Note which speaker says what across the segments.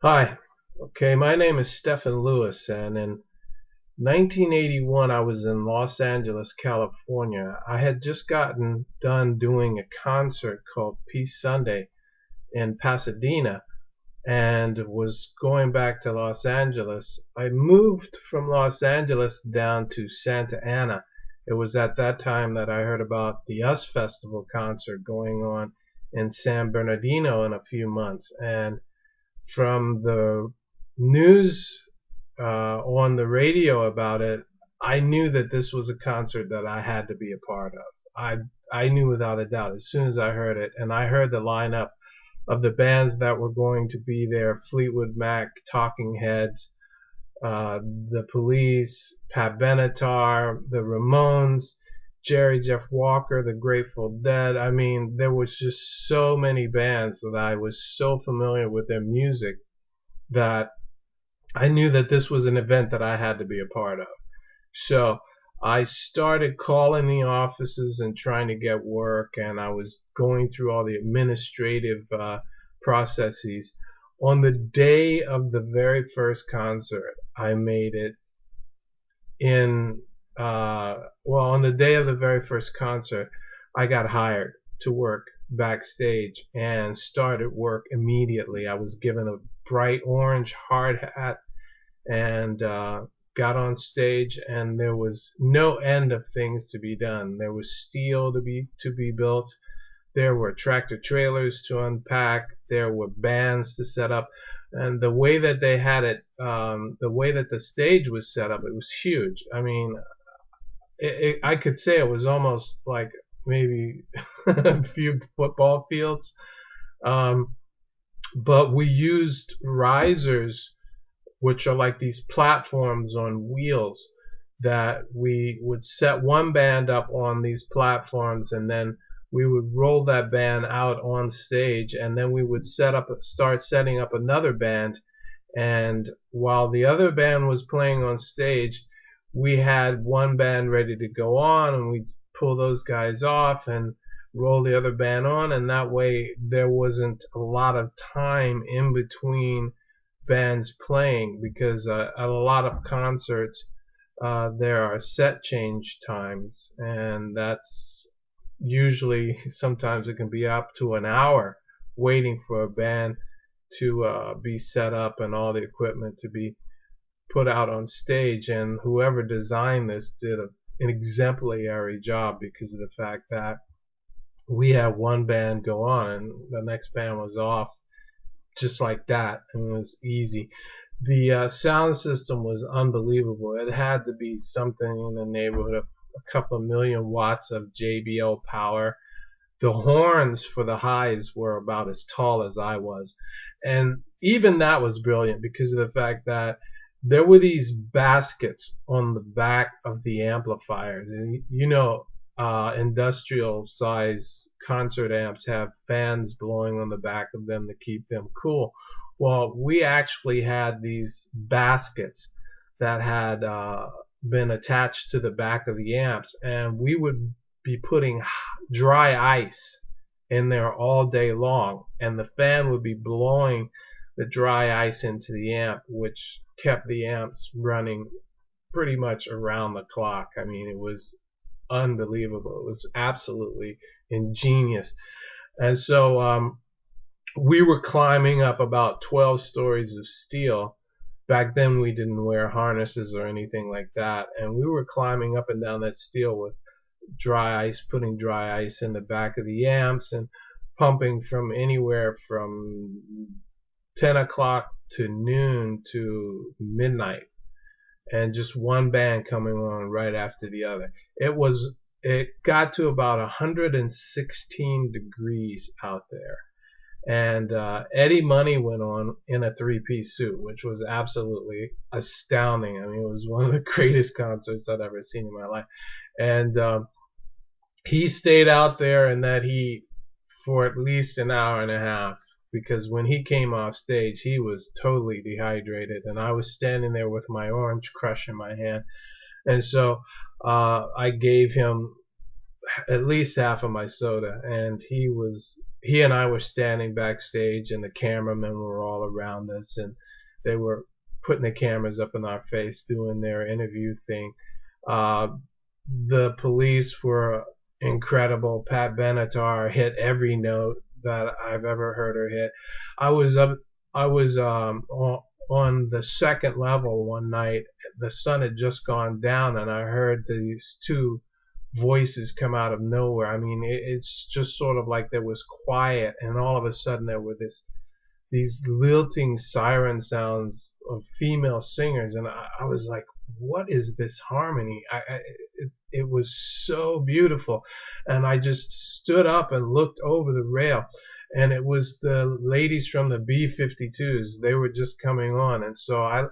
Speaker 1: Hi. Okay, my name is Stephen Lewis, and in 1981 I was in Los Angeles, California. I had just gotten done doing a concert called Peace Sunday in Pasadena and was going back to Los Angeles. I moved from Los Angeles down to Santa Ana. It was at that time that I heard about the US Festival concert going on in San Bernardino in a few months, and from the news on the radio about it, I knew that this was a concert that I had to be a part of. I knew without a doubt as soon as I heard it, and I heard the lineup of the bands that were going to be there: Fleetwood Mac, Talking Heads, the Police, Pat Benatar, the Ramones, Jerry Jeff Walker, the Grateful Dead. I mean, there was just so many bands that I was so familiar with their music that I knew that this was an event that I had to be a part of. So I started calling the offices and trying to get work, and I was going through all the administrative processes. On the day of the very first concert, I made it in, on the day of the very first concert, I got hired to work backstage and started work immediately. I was given a bright orange hard hat and got on stage, and there was no end of things to be done. There was steel to be built. There were tractor trailers to unpack. There were bands to set up, and the way that they had it, the way that the stage was set up, it was huge. I mean, I could say it was almost like maybe a few football fields. Um, but we used risers, which are like these platforms on wheels, that we would set one band up on these platforms, and then we would roll that band out on stage, and then we would start setting up another band. And while the other band was playing on stage, we had one band ready to go on, and we'd pull those guys off and roll the other band on, and that way there wasn't a lot of time in between bands playing, because at a lot of concerts there are set change times, and that's usually, sometimes it can be up to an hour waiting for a band to be set up and all the equipment to be put out on stage. And whoever designed this did an exemplary job, because of the fact that we had one band go on and the next band was off just like that, and it was easy. The sound system was unbelievable. It had to be something in the neighborhood of a couple of million watts of JBL power. The horns for the highs were about as tall as I was. And even that was brilliant, because of the fact that there were these baskets on the back of the amplifiers. And industrial size concert amps have fans blowing on the back of them to keep them cool. Well, we actually had these baskets that had been attached to the back of the amps, and we would be putting dry ice in there all day long, and the fan would be blowing the dry ice into the amp, which kept the amps running pretty much around the clock. I mean, it was unbelievable. It was absolutely ingenious. And so we were climbing up about 12 stories of steel. Back then we didn't wear harnesses or anything like that, and we were climbing up and down that steel with dry ice, putting dry ice in the back of the amps, and pumping from anywhere from 10 o'clock to noon to midnight, and just one band coming on right after the other. It got to about 116 degrees out there, and Eddie Money went on in a three-piece suit, which was absolutely astounding. I mean, it was one of the greatest concerts I'd ever seen in my life. And he stayed out there in that heat for at least an hour and a half, because when he came off stage, he was totally dehydrated, and I was standing there with my Orange Crush in my hand. And so I gave him at least half of my soda, and he and I were standing backstage, and the cameramen were all around us, and they were putting the cameras up in our face doing their interview thing. uh, the police were incredible. Pat Benatar hit every note that I've ever heard her hit. I was up I was on the second level one night. The sun had just gone down, and I heard these two voices come out of nowhere. I mean, it's just sort of like there was quiet, and all of a sudden there were these lilting siren sounds of female singers, and I was like, what is this harmony? It was so beautiful, and I just stood up and looked over the rail, and it was the ladies from the B-52s. They were just coming on, and so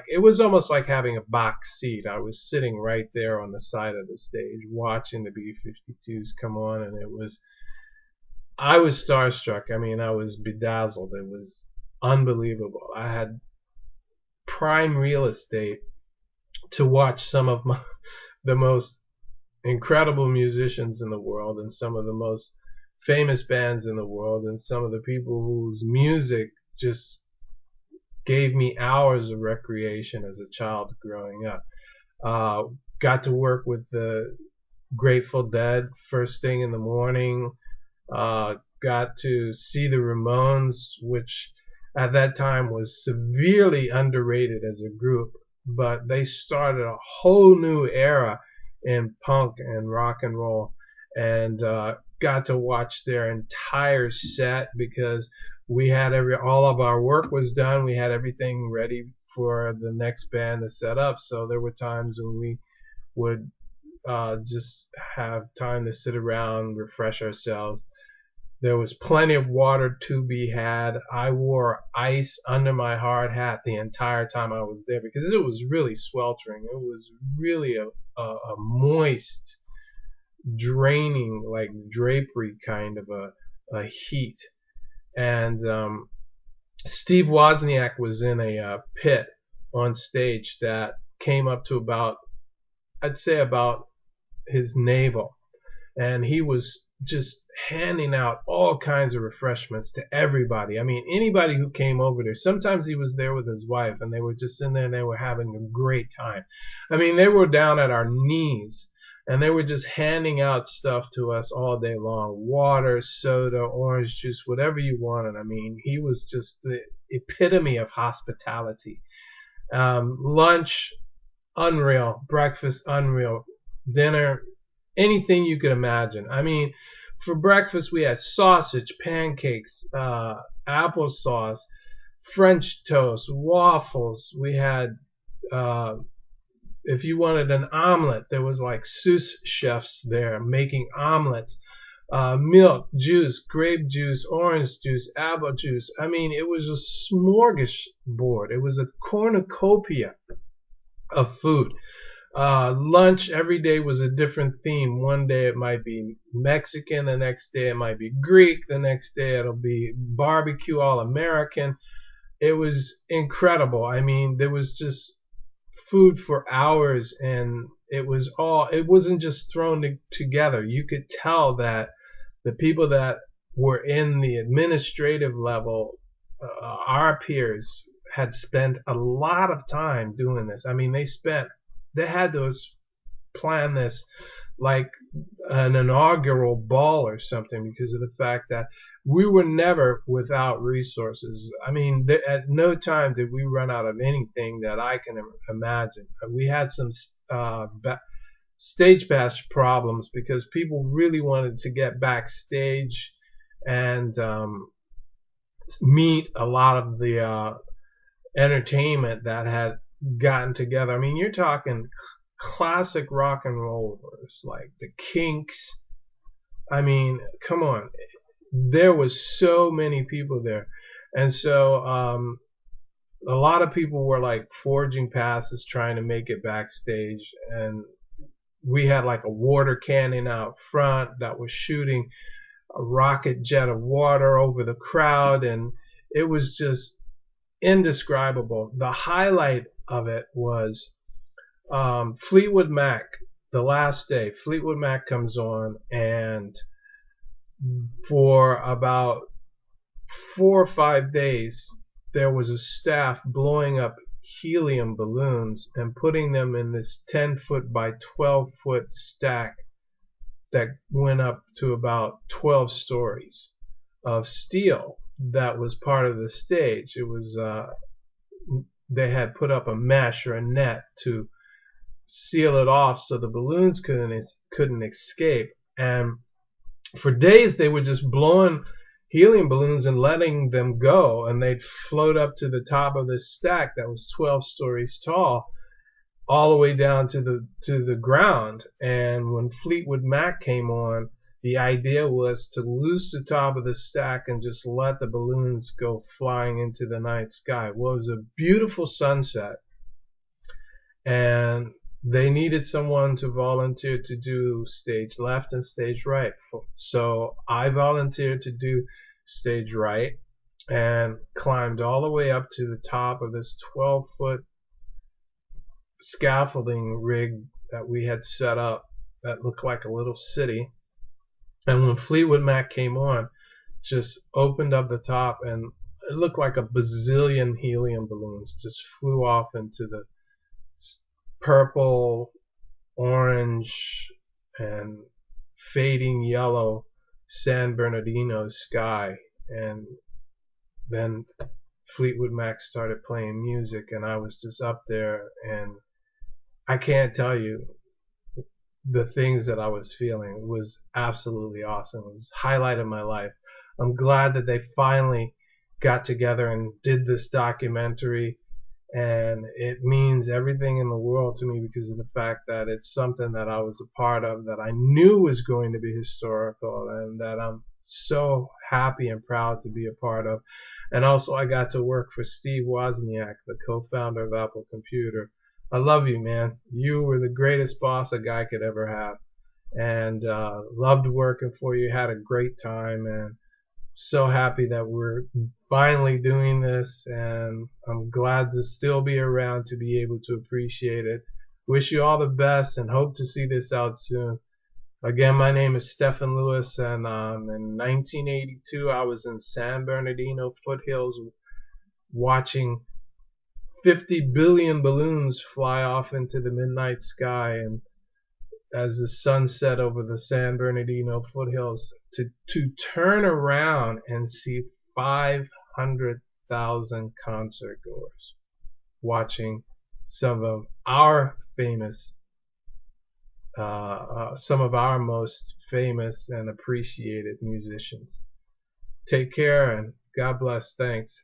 Speaker 1: it was almost like having a box seat. I was sitting right there on the side of the stage watching the B-52s come on, and I was starstruck. I mean, I was bedazzled. It was unbelievable. I had prime real estate to watch some of the most incredible musicians in the world, and some of the most famous bands in the world, and some of the people whose music just gave me hours of recreation as a child growing up. Got to work with the Grateful Dead first thing in the morning. Got to see the Ramones, which at that time was severely underrated as a group, but they started a whole new era in punk and rock and roll, and got to watch their entire set because we had all of our work was done. We had everything ready for the next band to set up. So there were times when we would just have time to sit around, refresh ourselves. There was plenty of water to be had. I wore ice under my hard hat the entire time I was there because it was really sweltering. It was really a moist, draining, like drapery kind of a heat. And Steve Wozniak was in a pit on stage that came up to I'd say about his navel, and he was just handing out all kinds of refreshments to everybody. I mean, anybody who came over there. Sometimes he was there with his wife, and they were just in there and they were having a great time. I mean, they were down at our knees, and they were just handing out stuff to us all day long. Water, soda, orange juice, whatever you wanted. I mean, he was just the epitome of hospitality. Lunch, unreal. Breakfast, unreal. Dinner, anything you could imagine. I mean, for breakfast we had sausage, pancakes, applesauce, French toast, waffles. We had, if you wanted an omelet, there was like sous chefs there making omelets. Milk, juice, grape juice, orange juice, apple juice. I mean, it was a smorgasbord. It was a cornucopia of food. Lunch every day was a different theme. One day it might be Mexican, the next day it might be Greek, the next day it'll be barbecue all American. It was incredible. I mean, there was just food for hours, and it wasn't just thrown together. You could tell that the people that were in the administrative level, our peers, had spent a lot of time doing this. I mean, they had to plan this like an inaugural ball or something because of the fact that we were never without resources. I mean, at no time did we run out of anything that I can imagine. We had some stage pass problems because people really wanted to get backstage and meet a lot of the entertainment that had gotten together. I mean, you're talking classic rock and rollers like the Kinks. I mean, come on. There was so many people there. And so a lot of people were like forging passes trying to make it backstage, and we had like a water cannon out front that was shooting a rocket jet of water over the crowd, and it was just indescribable. The highlight of it was Fleetwood Mac the last day, Fleetwood Mac comes on, and for about 4 or 5 days, there was a staff blowing up helium balloons and putting them in this 10-foot by 12-foot stack that went up to about 12 stories of steel that was part of the stage. It was they had put up a mesh or a net to seal it off so the balloons couldn't escape. And for days they were just blowing helium balloons and letting them go, and they'd float up to the top of this stack that was 12 stories tall, all the way down to the ground. And when Fleetwood Mac came on, the idea was to loose the top of the stack and just let the balloons go flying into the night sky. Well, it was a beautiful sunset, and they needed someone to volunteer to do stage left and stage right. So I volunteered to do stage right and climbed all the way up to the top of this 12-foot scaffolding rig that we had set up that looked like a little city. And when Fleetwood Mac came on, just opened up the top, and it looked like a bazillion helium balloons just flew off into the purple, orange, and fading yellow San Bernardino sky. And then Fleetwood Mac started playing music, and I was just up there, and I can't tell you the things that I was feeling. It was absolutely awesome. It was the highlight of my life. I'm glad that they finally got together and did this documentary, and it means everything in the world to me because of the fact that it's something that I was a part of, that I knew was going to be historical, and that I'm so happy and proud to be a part of. And also I got to work for Steve Wozniak, the co-founder of Apple Computer. I love you, man. You were the greatest boss a guy could ever have, and loved working for you. Had a great time, and so happy that we're finally doing this, and I'm glad to still be around to be able to appreciate it. Wish you all the best and hope to see this out soon. Again, my name is Stephen Lewis, and in 1982 I was in San Bernardino foothills watching 50 billion balloons fly off into the midnight sky, and as the sun set over the San Bernardino foothills, to turn around and see 500,000 concert goers watching some of our most famous and appreciated musicians. Take care, and God bless. Thanks.